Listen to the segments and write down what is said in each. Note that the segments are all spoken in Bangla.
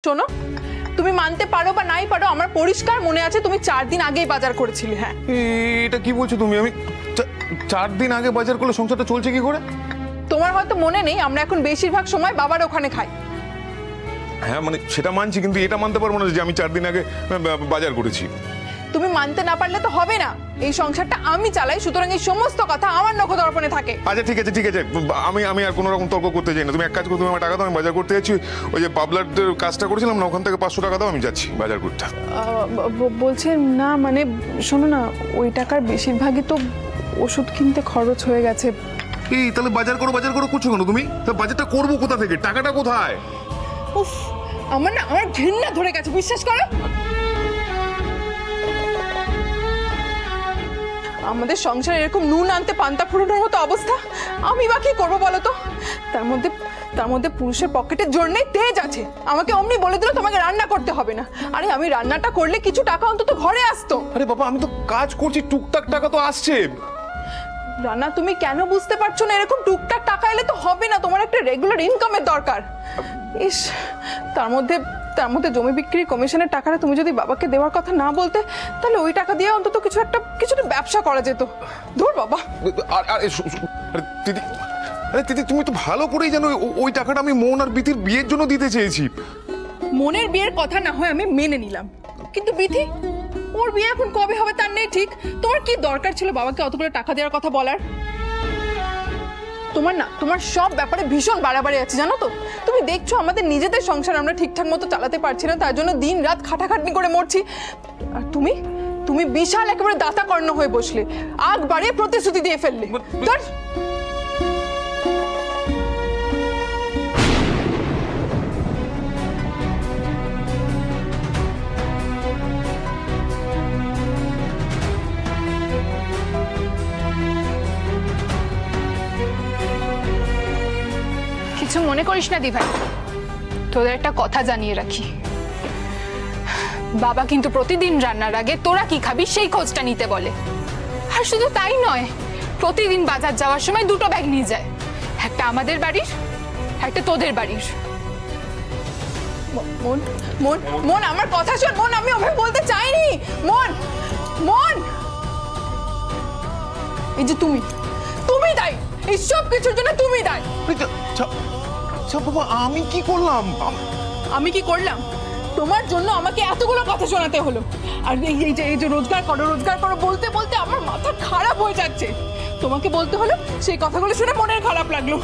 শোনো, তুমি মানতে পারো বা নাই পারো, আমার পরিষ্কার মনে আছে তুমি 4 দিন আগেই বাজার করেছিলে। হ্যাঁ, এটা কি বলছো তুমি? আমি 4 দিন আগে বাজার করলে সংসারটা চলছে কি করে? তোমার হয়তো মনে নেই, আমরা এখন বেশিরভাগ সময় বাবার ওখানে খাই। হ্যাঁ মানে সেটা মানছি, কিন্তু এটা মানতে পারবো না যে আমি 4 দিন আগে বাজার করেছি। তুমি মানতে না পারলে তো হবে না, এই সংসারটা আমি চালাই, সুতরাং এই সমস্ত কথা আমার নখদর্পণে থাকে। আচ্ছা ঠিক আছে ঠিক আছে, আমি আর কোনো রকম তর্ক করতে চাই না। তুমি এক কাজ করো, তুমি আমার টাকা দাও, আমি বাজার করতে যাচ্ছি। ওই যে বাবলার কাজটা করেছিলাম না, ওখান থেকে 500 টাকা দাও, আমি যাচ্ছি বাজার করতে। বলছে না, মানে শোনো না, ওই টাকার বেশিরভাগই তো ওষুধ কিনতে খরচ হয়ে গেছে। এই তাহলে বাজার করো করছো কেন তুমি? তা বাজারটা করবো কোথা থেকে? টাকাটা কোথায়? উফ, আমার ঘৃণা ধরে গেছে, বিশ্বাস করো। আমাদের সংসারে এরকম নুন আনতে পান্তা ফুরোনোর মতো অবস্থা, আমি বা কি করবো বলো তো? তার মধ্যে পুরুষের পকেটের জোর নেই, তেজ আছে। আমাকে অমনি বলে দিল তোমাকে রান্না করতে হবে না। আরে আমি রান্নাটা করলে কিছু টাকা অন্তত ঘরে আসতো। আরে বাবা, আমি তো কাজ করছি, টুকটাক টাকা তো আসছে। রান্না, তুমি কেন বুঝতে পারছো না? এরকম টুকটাক টাকা এলে তো হবে না, তোমার একটা রেগুলার ইনকামের দরকার। ইস, তার মধ্যে জমি বিক্রির কমিশনের টাকাটা তুমি যদি বাবাকে দেওয়ার কথা না বলতে, তাহলে ওই টাকা দিয়ে অন্তত কিছুটা ব্যবসা করা যেত। ধুর বাবা। দিদি তুমি তো ভালো করেই জানো ওই টাকাটা আমি মন আর বিথির বিয়ের জন্য দিতে চেয়েছি। মনের বিয়ের কথা না হয় আমি মেনে নিলাম, কিন্তু বিথি, ওর বিয়ে এখন কবে হবে তার নেই ঠিক। তোমার কি দরকার ছিল বাবাকে অতগুলো টাকা দেওয়ার কথা বলার? তোমার সব ব্যাপারে ভীষণ বাড়াবাড়ি আছে, জানো তো? তুমি দেখছো আমাদের নিজেদের সংসার আমরা ঠিকঠাক মতো চালাতে পারছি না, তার জন্য দিন রাত খাটাখাটনি করে মরছি। আর তুমি বিশাল একেবারে দাতা কর্ণ হয়ে বসলে, আগ বাড়িয়ে প্রতিশ্রুতি দিয়ে ফেললে। কিছু মনে করিস না দিভাই, তোদের একটা কথা জানিয়ে রাখি। বাবা কিন্তু প্রতিদিন রান্নার আগে তোরা কি খাবি সেই খোঁজটা নিতে বলে। আর শুধু তাই নয়, প্রতিদিন বাজার যাওয়ার সময় 2টো ব্যাগ নিয়ে যায়, একটা আমাদের বাড়ির, একটা তোদের বাড়ির। মন আমার কথা শোন। মন, আমি ওভাবে বলতে চাইনি। মন, এই যে তুমি দায়ী, এই সব কিছুর জন্য তুমি দায়ী। বাবা আমি কি করলাম? আমি কি করলাম? তোমার জন্য আমাকে এতগুলো কথা শোনাতে হলো। আর এই যে রোজগার করো বলতে বলতে আমার মাথা খারাপ হয়ে যাচ্ছে। তোমাকে বলতে হলো, সেই কথাগুলো শুনে মনের খারাপ লাগলো।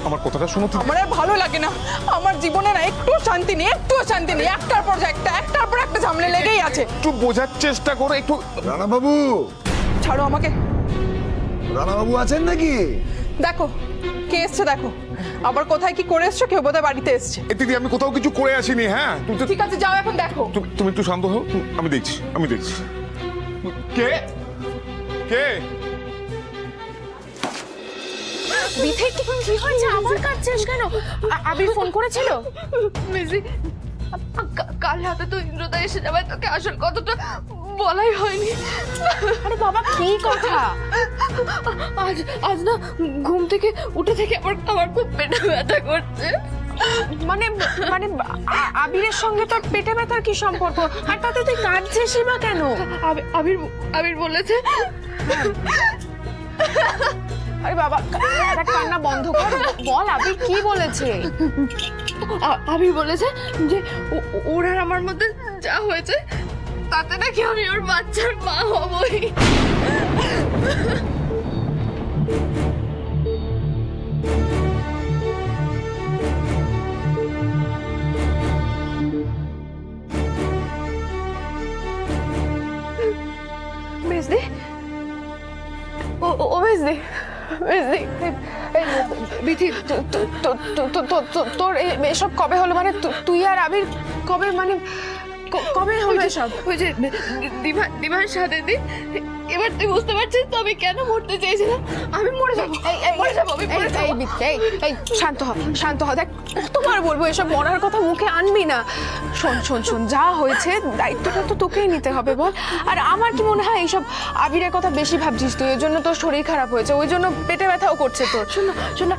আমার কথাটা শোনো। আমার আর ভালো লাগে না, আমার জীবনে না একটুও শান্তি নেই। একটার পর একটা ঝামেলা লেগেই আছে। একটু বোঝার চেষ্টা করো একটু। রানা বাবু, ছাড়ো আমাকে। রানা বাবু আছেন নাকি? দেখো কে এসছে, দেখো আবার কোথায় কি করে এসছো। কেউ বোধহয় বাড়িতে এসছে। দিদি আমি কোথাও কিছু করে আসিনি। হ্যাঁ ঠিক আছে, যাও এখন দেখো। তুমি একটু শান্ত হও, আমি দেখছি। কে কে? বিথি, কি হয়েছে? আবার কাঁদছিস কেন? আবির ফোন করেছিল? মিজি, কাল রাতে তো ইন্দ্রদা এসে যাবে, তোকে আসল কথাটা বলাই হয়নি। আরে বাবা, কি কথা? আজ না ঘুম থেকে উঠে থেকে আমার খুব পেটে ব্যথা করছে। মানে আবিরের সঙ্গে তোর পেটে ব্যথার কি সম্পর্ক? আর তাতে তুই কাঁদছিস বা কেন? আবির বলেছে। আরে বাবা, কান্না বন্ধ কর, বল আবির কি বলেছে? আবির বলেছে যে ওর আর আমার মধ্যে যা হয়েছে তাতে নাকি আমি ওর বাচ্চার মা হবই। বেজদি, ও বেজদি, বিথি, তোর এসব কবে হলো? মানে তুই আর আবির কবে, মানে কবে হলো এসব? ওই যে দিভার সাথে এবার তুই বুঝতে পারছিস তো আমি কেন মরতে চেয়েছিলাম? আমি মরে যাবো, মরে যাবো, আমি মরে যাবো। এই শান্ত হ দেখ, কতবার বলবো এসব মরার কথা মুখে আনবি না। শোন যা হয়েছে দায়িত্বটা তো তোকেই নিতে হবে বল। আর আমার কি মনে হয় এইসব আবিরের কথা বেশি ভাবছিস তুই, এর জন্য তোর শরীর খারাপ হয়েছে, ওই জন্য পেটে ব্যথাও করছে তোর। শোন না,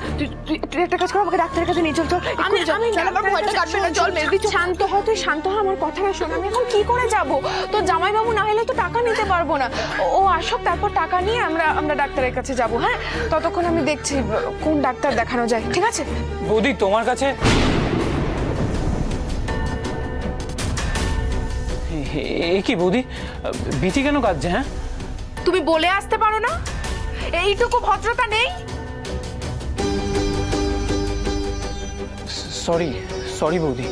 তুই একটা কাজ কর, আমাকে ডাক্তারের কাছে নিয়ে চল। আমি আমার ভয়টা কাটবে না, চল মেরে দিচ্ছি। শান্ত হ, তুই শান্ত হ, আমার কথাটা শোন। আমি এখন কি করে যাব? তোর জামাইবাবু না হলে তো টাকা নিতে পারবো না। ও আসুক, তারপর টাকা নিয়ে আমরা ডাক্তারের কাছে যাব। হ্যাঁ, ততক্ষণ আমি দেখছি কোন ডাক্তার দেখানো যায়, ঠিক আছে? বৌদি তোমার কাছে এ কি বৌদি, বিথি কেন কাঁদছে? হ্যাঁ, তুমি বলে আসতে পারো না? এইটুকু ভদ্রতা নেই? সরি বৌদি,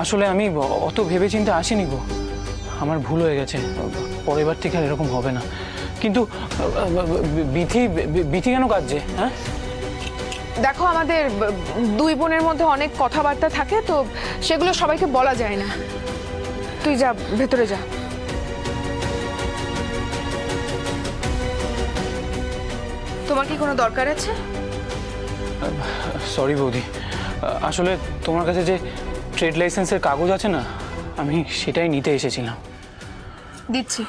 আসলে আমি অত ভেবেচিন্তে আসিনি গো, আমার ভুল হয়ে গেছে, পরের বার থেকে আর এরকম হবে না। কিন্তু বিথি কেন কাঁদছে? হ্যাঁ, দেখো, আমাদের দুই বোনের মধ্যে অনেক কথাবার্তা থাকে, তো সেগুলো সবাইকে বলা যায় না। তুই যা, ভেতরে যা। তোমার কি কোনো দরকার আছে? সরি বৌদি, আসলে তোমার কাছে যে ট্রেড লাইসেন্সের কাগজ আছে না, আমি সেটাই নিতে এসেছিলাম। দিচ্ছি।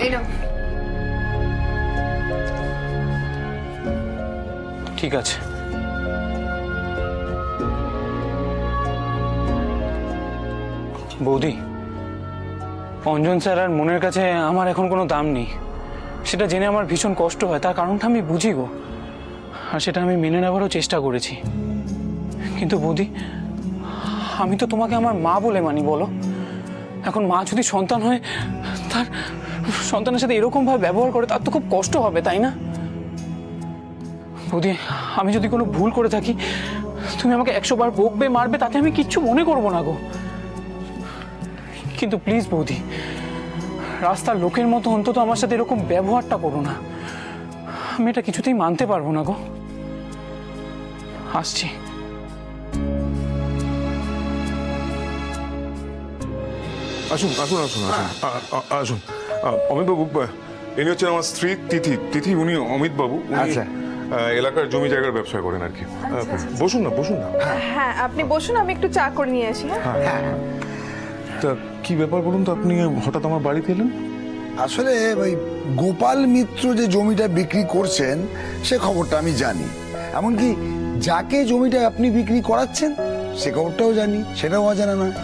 এই নাও। ঠিক আছে। বৌদি, অঞ্জন স্যার আর মনের কাছে আমার এখন কোনো দাম নেই, সেটা জেনে আমার ভীষণ কষ্ট হয়। তার কারণটা আমি বুঝি গো, আর সেটা আমি মেনে নেওয়ারও চেষ্টা করেছি। কিন্তু বৌদি, আমি তো তোমাকে আমার মা বলে মানি, বলো। এখন মা যদি সন্তান হয়, তার সন্তানের সাথে এরকমভাবে ব্যবহার করে, তার তো খুব কষ্ট হবে, তাই না? বৌদি, আমি যদি কোনো ভুল করে থাকি, তুমি আমাকে 100 বার বকবে, মারবে, তাতে আমি কিচ্ছু মনে করবো না গো। কিন্তু প্লিজ বৌদি, রাস্তার লোকের মতো অন্তত আমার সাথে এরকম ব্যবহারটা করো না। আমি এটা কিছুতেই মানতে পারবো না গো। আসছি। আসুন। অমিতবাবু, ইনি হচ্ছেন আমার স্ত্রী তিথি। উনি অমিতবাবু, আচ্ছা। এলাকার জমি জায়গার ব্যবসা করেন আর কি। বসুন না। হ্যাঁ, আপনি বসুন, আমি একটু চা করে নিয়ে আসি। হ্যাঁ, তা কি ব্যাপার বলুন তো, আপনি হঠাৎ আমার বাড়িতে এলেন? আসলে ওই গোপাল মিত্র যে জমিটা বিক্রি করছেন সে খবরটা আমি জানি, এমনকি যাকে জমিটা আপনি বিক্রি করাচ্ছেন সে খবরটাও জানি, সেটাও অজানা নয়।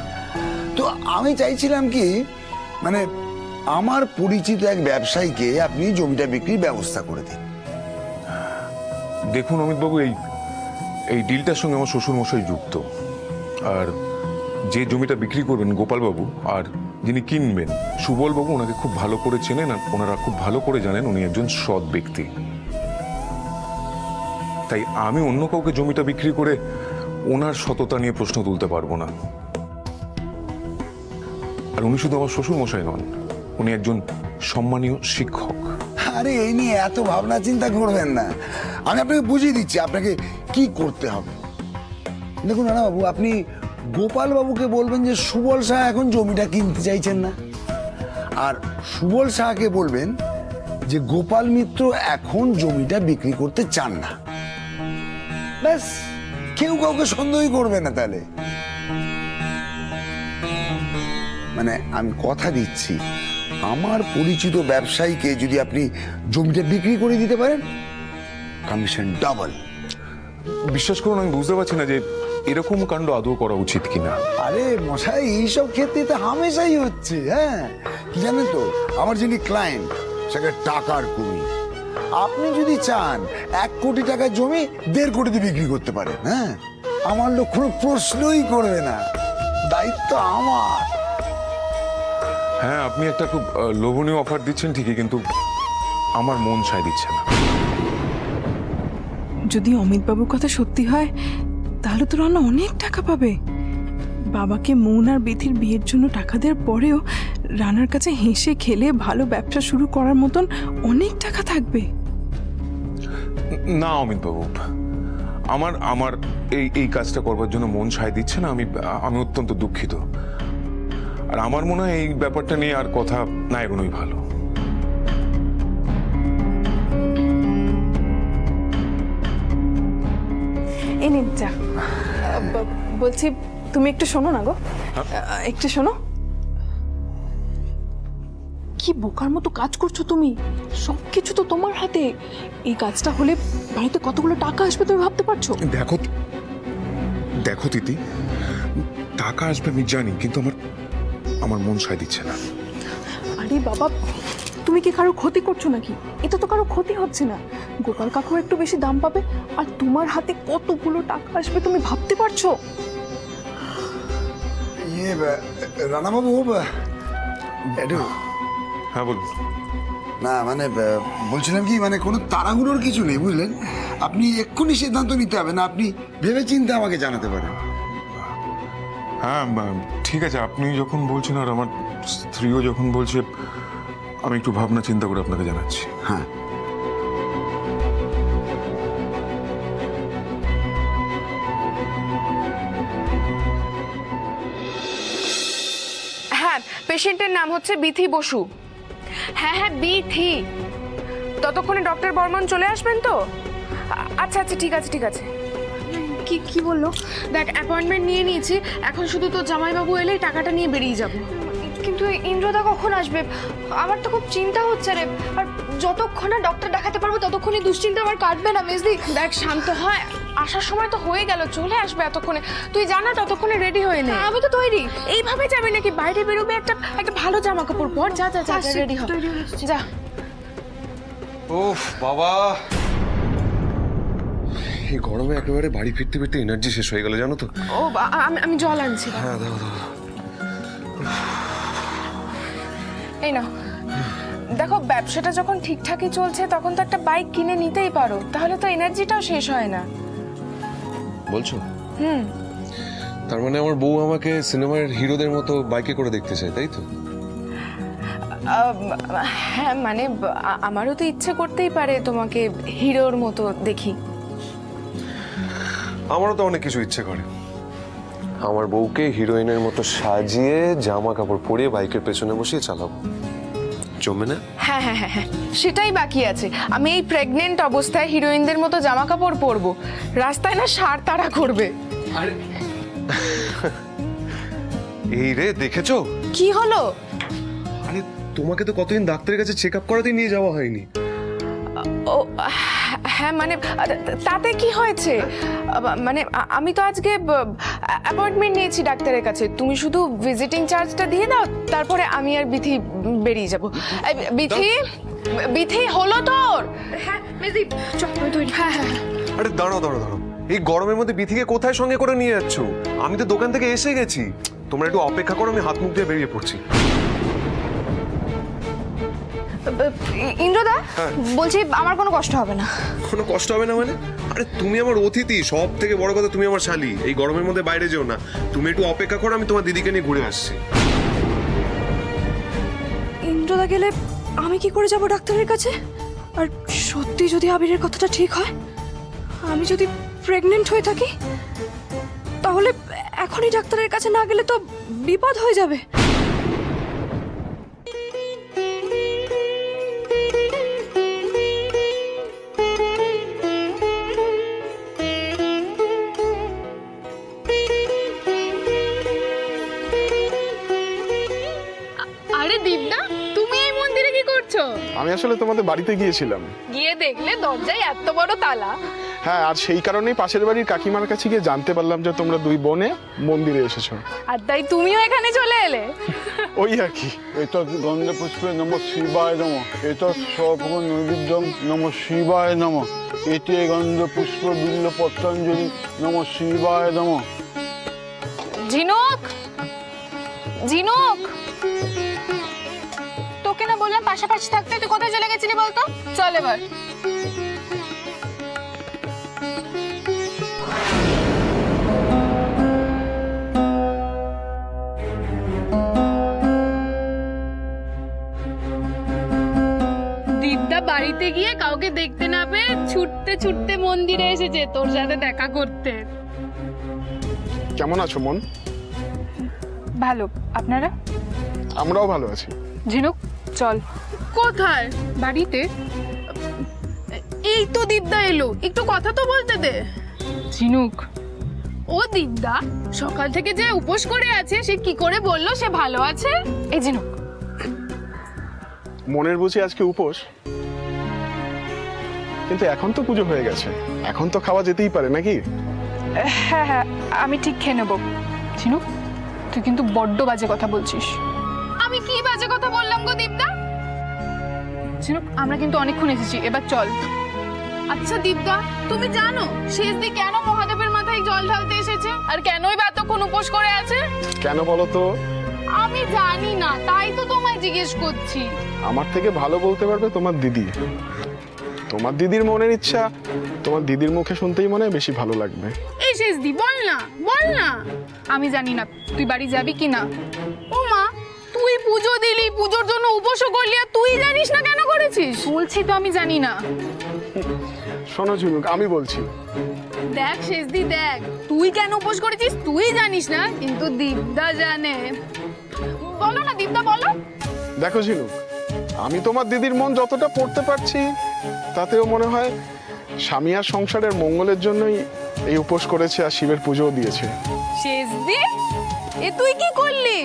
তো আমি চাইছিলাম কি, মানে আমার পরিচিত এক ব্যবসায়ীকে আপনি জমিটা বিক্রির ব্যবস্থা করে দিন। দেখুন অমিতবাবু, এই ডিলটার সঙ্গে আমার শ্বশুরমশাই যুক্ত, আর যে জমিটা বিক্রি করবেন গোপালবাবু, আর যিনি কিনবেন সুবলবাবু, ওনাকে খুব ভালো করে চেনেন, আর ওনারা খুব ভালো করে জানেন উনি একজন সৎ ব্যক্তি। তাই আমি অন্য কাউকে জমিটা বিক্রি করে ওনার সততা নিয়ে প্রশ্ন তুলতে পারবো না। আর উনি শুধু আমার শ্বশুরমশাই নন, উনি একজন সম্মানীয় শিক্ষক। আরে এই নিয়ে এত ভাবনা চিন্তা করবেন না, আমি আপনাকে বুঝিয়ে দিচ্ছি আপনাকে কি করতে হবে। দেখুন রানাবাবু, আপনি গোপাল বাবুকে বলবেন যে সুবল শাহ এখন জমিটা কিনতে চাইছেন না, আর সুবল শাহকে বলবেন যে গোপাল মিত্র এখন জমিটা বিক্রি করতে চান না। ব্যাস, কেউ কাউকে সন্দেহই করবে না। তাহলে মানে আমি কথা দিচ্ছি, আমার পরিচিত ব্যবসায়ীকে যদি আপনি জমিটা বিক্রি করে দিতে পারেন, কমিশন ডাবল। বিশ্বাস করুন, আমি বুঝতে পারছি না যে এরকম কাণ্ড আদৌ করা উচিত কিনা। আরে মশাই, এইসব ক্ষেত্রে তো হামেশাই হচ্ছে। হ্যাঁ, কি জানেন তো, আমার যিনি ক্লায়েন্ট সেটা টাকার কুমির। আপনি যদি চান 1 কোটি টাকার জমি 1.5 কোটিতে বিক্রি করতে পারেন। হ্যাঁ, আমার লোক কোনো প্রশ্নই করবে না, দায়িত্ব আমার। হ্যাঁ, আপনি একটা খুব লোভনীয় অফার দিচ্ছেন ঠিকই, কিন্তু আমার মন সায় দিচ্ছে না। যদি অমিতবাবুর কথা সত্যি হয়, তাহলে তো রান্না অনেক টাকা পাবে। বাবাকে মৌন আর বিথির বিয়ের জন্য টাকা দেওয়ার পরেও রানার কাছে হেসে খেলে ভালো ব্যবসা শুরু করার মতন অনেক টাকা থাকবে। না অমিত বাবু, আমার আমার এই কাজটা করবার জন্য মন সায় দিচ্ছে না। আমি অত্যন্ত দুঃখিত। আর আমার মনে হয় এই ব্যাপারটা নিয়ে আর কথা না এগোনোই ভালো। এই নিন চা। বলছি তুমি একটু শোনো না গো, একটু শোনো। কি বোকার মতো কাজ করছো তুমি, সবকিছু তো তোমার হাতে। এই কাজটা হলে বাড়িতে কতগুলো টাকা আসবে তুমি ভাবতে পারছো? দেখো দেখো তিতি, টাকা আসবে আমি জানি, কিন্তু আমার মন সায় দিচ্ছে না। আরে বাবা, তুমি কি কারো ক্ষতি করছো নাকি? এটা তো কারো ক্ষতি হচ্ছে না। গোপাল কাকুর একটু বেশি দাম পাবে, আর তোমার হাতে কতগুলো টাকা আসবে তুমি ভাবতে পারছো? রানাবাবু, একটু হ্যাঁ বলুন। না মানে বলছিলাম কি, মানে কোনো তাড়াহুড়োর কিছু নেই বুঝলেন। আপনি এক্ষুনি সিদ্ধান্ত নিতে হবে না, আপনি ভেবে চিন্তে আমাকে জানাতে পারেন। হ্যাঁ ঠিক আছে, আপনি যখন বলছেন আর আমার স্ত্রীও যখন বলছে, আমি একটু ভাবনা চিন্তা করে আপনাকে জানাচ্ছি। হ্যাঁ, হ্যাঁ, পেশেন্টের নাম হচ্ছে বিথি বসু। হ্যাঁ হ্যাঁ, বিথি। ততক্ষণে ডক্টর বর্মন চলে আসবেন তো? আচ্ছা আচ্ছা, ঠিক আছে ঠিক আছে। কি কি বললো? দেখ, অ্যাপয়েন্টমেন্ট নিয়ে নিয়েছি, এখন শুধু তো জামাইবাবু এলেই টাকাটা নিয়ে বেরিয়ে যাব। কিন্তু ইন্দ্রদা কখন আসবে? আমার তো খুব চিন্তা হচ্ছে রে। আর যতক্ষণ না ডক্টর দেখাতে পারবো ততক্ষণই দুশ্চিন্তা আমার কাটবে না মেজদি। দেখ, শান্ত হয়, আসার সময় তো হয়ে গেল, চলে আসবে এতক্ষণে। তুই জানা ততক্ষণে রেডি হয়ে নে। আমি তো তৈরি। এইভাবে যাবে নাকি? বাইরে বেরোবে, একটা ভালো জামা কাপড় পর। যা যা যা, রেডি হ, যা। ওফ বাবা, এই গরমে একেবারে বাড়ি ফিরতে ফিরতে এনার্জি শেষ হয়ে গেল জানো তো। ও, আমি জল আনছি। হ্যাঁ দাও দাও। এই নাও। দেখো, ব্যবসাটা যখন ঠিকঠাকই চলছে তখন তো একটা বাইক কিনে নিতেই পারো, তাহলে তো এনার্জিটাও শেষ হয় না। বলছো? তার মানে আমার বউ আমাকে সিনেমার হিরোদের মতো বাইকে করে দেখতে চায়, তাই তো? হ্যাঁ মানে আমারও তো ইচ্ছে করতেই পারে তোমাকে হিরোর মতো দেখি। আমারও তো অনেক কিছু ইচ্ছে করে। আমার বউকে হিরোইনের মতো সাজিয়ে জামা কাপড় পরিয়ে বাইকের পেছনে বসিয়ে চালাবো, জমে না? হ্যাঁ হ্যাঁ হ্যাঁ হ্যাঁ, সেটাই বাকি আছে। আমি এই প্রেগনেন্ট অবস্থায় হিরোইনদের মতো জামা কাপড় পরবো, রাস্তায় না সার তাড়া করবে। এই রে, দেখেছো? কি হলো? আরে তোমাকে তো কতদিন ডাক্তারের কাছে চেক আপ করাতেই নিয়ে যাওয়া হয়নি। ও হ্যাঁ, মানে তাতে কি হয়েছে? মানে আমি তো আজকে অ্যাপয়েন্টমেন্ট নিয়েছি ডাক্তারের কাছে। তুমি শুধু ভিজিটিং চার্জটা দিয়ে দাও, তারপরে আমি আর বিথি বেরিয়ে যাব। বিথি, বিথি হলো তোর? হ্যাঁ মেজি, চল তুই। হ্যাঁ হ্যাঁ। আরে দাঁড়াও দাঁড়াও দাঁড়াও, এই গরমের মধ্যে বিথিকে কোথায় সঙ্গে করে নিয়ে যাচ্ছ? আমি তো দোকান থেকে এসে গেছি, তোমরা একটু অপেক্ষা করো, আমি হাত মুখ দিয়ে বেরিয়ে পড়ছি। ইন্দ্রদা, বলছি আমার কোনো কষ্ট হবে না। কোনো কষ্ট হবে না মানে? আরে তুমি আমার অতিথি, সব থেকে বড় কথা তুমি আমার শালি। এই গরমের মধ্যে বাইরে যেও না, তুমি একটু অপেক্ষা করো, আমি তোমার দিদিকে নিয়ে ঘুরে আসছি। ইন্দ্রদা গেলে আমি কি করে যাব ডাক্তারের কাছে? আর সত্যি যদি আবিরের কথাটা ঠিক হয়, আমি যদি প্রেগনেন্ট হয়ে থাকি, তাহলে এখনই ডাক্তারের কাছে না গেলে তো বিপদ হয়ে যাবে। আরে দীপদা, তুমি এই মন্দিরে কি করছো? আমি আসলে তোমাদের বাড়িতে গিয়েছিলাম। গিয়ে দেখলে দরজায় এত বড় তালা। হ্যাঁ, আর সেই কারণেই পাশের বাড়ির কাকিমার কাছে গিয়ে জানতে পারলাম যে তোমরা দুই বোনে মন্দিরে এসেছো। আর তাই তুমিও এখানে চলে এলে? ওই আর কি। এটা গন্ধে পুষ্পে নম শিবায় নম, এটা সর্ব নৈবেদ্যম নম শিবায় নম, এটি গন্ধ পুষ্প বিল্ল পত্রাঞ্জলি নম শিবায় নম। ঝিনুক, ঝিনুক, তোকে না বললাম পাশাপাশি থাকতে, তুই কোথায় চলে গেছিলি বলতো? চল এবার। দীপদা বাড়িতে গিয়ে কাউকে দেখতে না পেয়ে ছুটতে ছুটতে মন্দিরে এসেছে তোর সাথে দেখা করতে। কেমন আছো মন? ভালো, আপনারা? আমরাও ভালো আছি। ঝিনুক চল। কোথায়? বাড়িতে। এই তো দীপদা এলো, একটু কথা তো বলতে দে। ঝিনুক, ও দীপদা সকাল থেকে যে উপোস করে আছে সে কি করে বললো সে ভালো আছে? এই ঝিনুক, মনের বুঝি আজকে উপোস? কিন্তু এখন তো পুজো হয়ে গেছে, এখন তো খাওয়া যেতেই পারে নাকি? হ্যাঁ হ্যাঁ আমি ঠিক খেয়ে নেবো। ঝিনুক তুই কিন্তু বড্ড বাজে কথা বলছিস। আমি কি বাজে কথা বললাম গো দীপদা? ঝিনুক আমরা কিন্তু অনেকক্ষণ এসেছি, এবার চল। আচ্ছা দীপদা, তুমি জানো শেষদি কেন মহাদেবের মাথায় জল ঢালতে এসেছে আর কেনই বা এতক্ষণ উপোস করে আছে? কেন বলো তো? আমি জানি না, তাই তো তোমায় জিজ্ঞেস করছি। আমার থেকে ভালো বলতে পারবে তোমার দিদি। তোমার দিদির মনের ইচ্ছা তোমার দিদির মুখে শুনতেই মনে হয় বেশি ভালো লাগবে। এই শেষদি বল না, বল না। আমি জানি না তুই বাড়ি যাবি কি না। ও মা, তুই পুজো দিলি, পুজোর জন্য উপোসও করলি, আর তুই জানিস না কেন করেছিস? বলছি তো আমি জানি না। শোনো ঝিনুক, আমি বলছি। দেখ শেষদি দেখ, তুই কেন উপোস করেছিস তুই জানিস না, কিন্তু দীপদা জানে। বলো না দীপদা, বলো। দেখো ঝিনুক, আমি তোমার দিদির মন যতটা পড়তে পারছি তাতেও মনে হয় স্বামী আর সংসারের মঙ্গলের জন্যই এই উপোস করেছে আর শিবের পুজোও দিয়েছে। শেষদি, এ তুই কি করলি?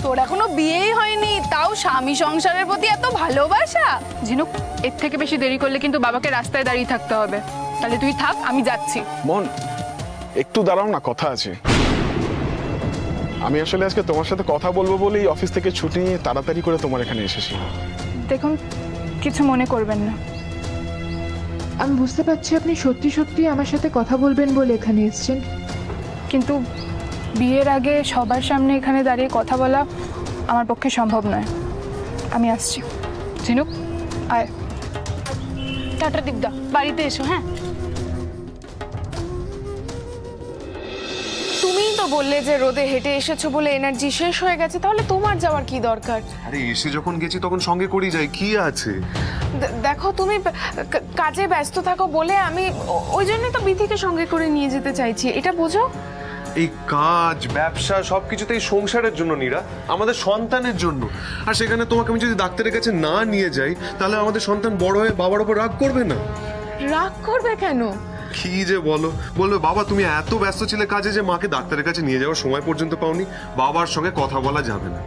তোর এখনো বিয়েই হয়নি, তাও স্বামী সংসারের প্রতি এত ভালোবাসা? ঝিনুক, এর থেকে বেশি দেরি করলে কিন্তু বাবাকে রাস্তায় দাঁড়িয়ে থাকতে হবে। তাহলে তুই থাক, আমি যাচ্ছি। মন, একটু দাঁড়াও না, কথা আছে। আমি আসলে আজকে তোমার সাথে কথা বলবো বলেই অফিস থেকে ছুটি নিয়ে তাড়াতাড়ি করে তোমার এখানে এসেছি। দেখুন, কিছু মনে করবেন না। আমি বুঝতে পারছি আপনি সত্যি সত্যি আমার সাথে কথা বলবেন বলে এখানে এসেছেন, কিন্তু বিয়ের আগে সবার সামনে এখানে দাঁড়িয়ে কথা বলা আমার পক্ষে সম্ভব নয়। আমি আসছি। ঝিনুক আয়। টাটা দীপদা, বাড়িতে এসো। হ্যাঁ, তুমিই তো বললে যে রোদে হেঁটে এসেছো বলে এনার্জি শেষ হয়ে গেছে, তাহলে তোমার যাওয়ার কি দরকার? আরে এসে যখন গেছি তখন সঙ্গে করেই যাই, কি আছে? দেখো তুমি কাজে ব্যস্ত থাকো বলে আমি ওই জন্যই তো বিথিকে সঙ্গে করে নিয়ে যেতে চাইছি, এটা বোঝো? এই কাজ ব্যবসা সবকিছুতেই সংসারের জন্য নীরা, আমাদের সন্তানের জন্য। আর সেখানে তোমাকে আমি যদি ডাক্তারের কাছে না নিয়ে যাই তাহলে আমাদের সন্তান বড় হয়ে বাবার উপর রাগ করবে না? রাগ করবে কেন? কি যে বলো, বলবে বাবা তুমি এত ব্যস্ত ছিলে কাজে যে মাকে ডাক্তারের কাছে নিয়ে যাওয়ার সময় পর্যন্ত পাওনি, বাবার সঙ্গে কথা বলা যাবে না।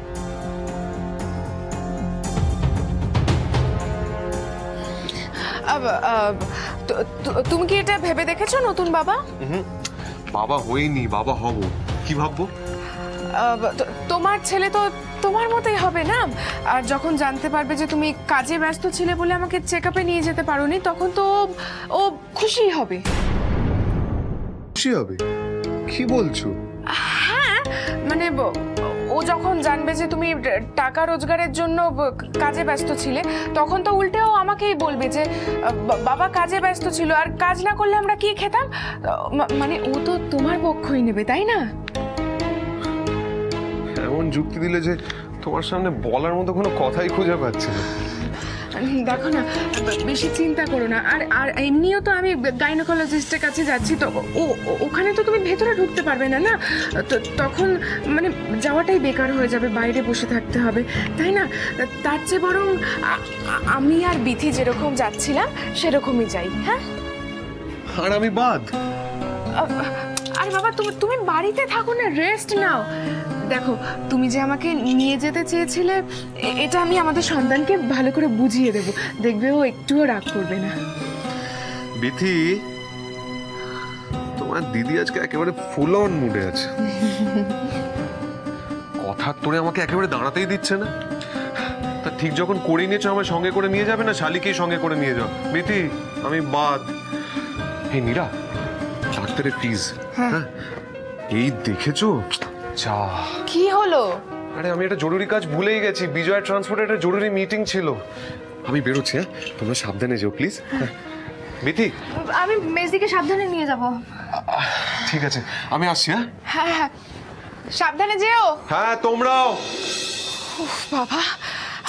তুমি কি এটা ভেবে দেখেছো নতুন বাবা? বাবা হইনি, বাবা হব। কি ভাববো? তোমার ছেলে তো তোমার মতোই হবে না। আর যখন জানতে পারবে যে তুমি কাজে ব্যস্ত ছিলে বলে আমাকে চেক আপে নিয়ে যেতে পারোনি, তখন তো ও খুশি হবে। খুশি হবে? কি বলছো? হ্যাঁ, মানে ও যখন জানবে যে তুমি টাকা রোজগারের জন্য কাজে ব্যস্ত ছিলে, তখন তো উল্টেও আমাকেই বলবে যে বাবা কাজে ব্যস্ত ছিল, আর কাজ না করলে আমরা কি খেতাম। মানে ও তো তোমার পক্ষই নেবে, তাই না? এমন যুক্তি দিলে যে তোমার সামনে বলার মতো কোনো কথাই খুঁজে পাচ্ছি না। দেখো না, বেশি চিন্তা করো না। আর আর এমনিও তো আমি গাইনোকোলজিস্টের কাছে যাচ্ছি, তো ওখানে তো তুমি ভেতরে ঢুকতে পারবে না, না? তখন মানে যাওয়াটাই বেকার হয়ে যাবে, বাইরে বসে থাকতে হবে, তাই না? তার চেয়ে বরং আমি আর বিথি যেরকম যাচ্ছিলাম সেরকমই যাই। হ্যাঁ, আর আমি বাদ? আরে বাবা, তুমি বাড়িতে থাকো না, রেস্ট নাও। দেখো, তুমি যে আমাকে নিয়ে যেতে চেয়েছিলে এটা আমি আমাদের সন্তানকে ভালো করে বুঝিয়ে দেব, দেখবে ও একটুও রাগ করবে না। বিথি, তোমার দিদি আজকে একেবারে ফুল অন মুডে আছে। কথার তোরে আমাকে একেবারে দাঁড়াতেই দিচ্ছে না। তা ঠিক যখন করে নিয়েছো আমার সঙ্গে করে নিয়ে যাবে না শালিকেই সঙ্গে করে নিয়ে যাও? বিথি, আমি বাদ। হে নীরা, ডাক্তারের ফিজ। হ্যাঁ, এই দেখেছো? যা কি হলো? আরে আমি একটা জরুরি কাজ ভুলেই গেছি, বিজয় ট্রান্সপোর্টে একটা জরুরি মিটিং ছিল। আমি বেরোচ্ছি, হ্যাঁ? তোমরা সাবধানে যেও প্লিজ। বিথি, আমি মেজদিকে সাবধানে নিয়ে যাব। ঠিক আছে, আমি আসছি। হ্যাঁ হ্যাঁ হ্যাঁ, সাবধানে যেও। হ্যাঁ, তোমরাও। বাবা,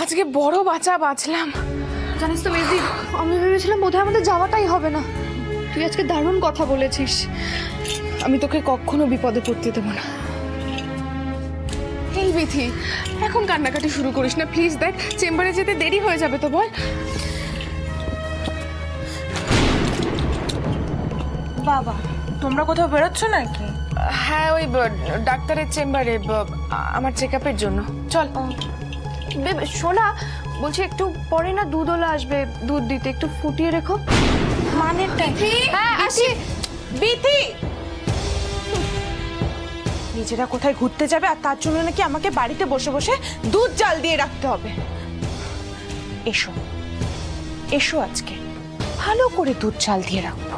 আজকে বড় বাঁচা বাঁচলাম। জানিস তো মেজদি, আমি ভেবেছিলাম বোধহয় আমাদের যাওয়াটাই হবে না। তুই আজকে দারুণ কথা বলেছিস। আমি তোকে কখনো বিপদে পড়তে দেবো না। এই বিথি, এখন কান্নাকাটি শুরু করিস না প্লিজ। দেখ চেম্বারে যেতে দেরি হয়ে যাবে তো, বল। বাবা, তোমরা কোথাও বেরোচ্ছ নাকি? হ্যাঁ, ওই ডাক্তারের চেম্বারে আমার চেক আপের জন্য। চল। শোনা, বলছি একটু পরে না দুধওয়ালা আসবে দুধ দিতে, একটু ফুটিয়ে রেখো। মানেরটা হ্যাঁ আসি। বিথি, নিজেরা কোথায় ঘুরতে যাবে আর তার জন্য নাকি আমাকে বাড়িতে বসে বসে দুধ জাল দিয়ে রাখতে হবে। এসো এসো, আজকে ভালো করে দুধ জাল দিয়ে রাখবো।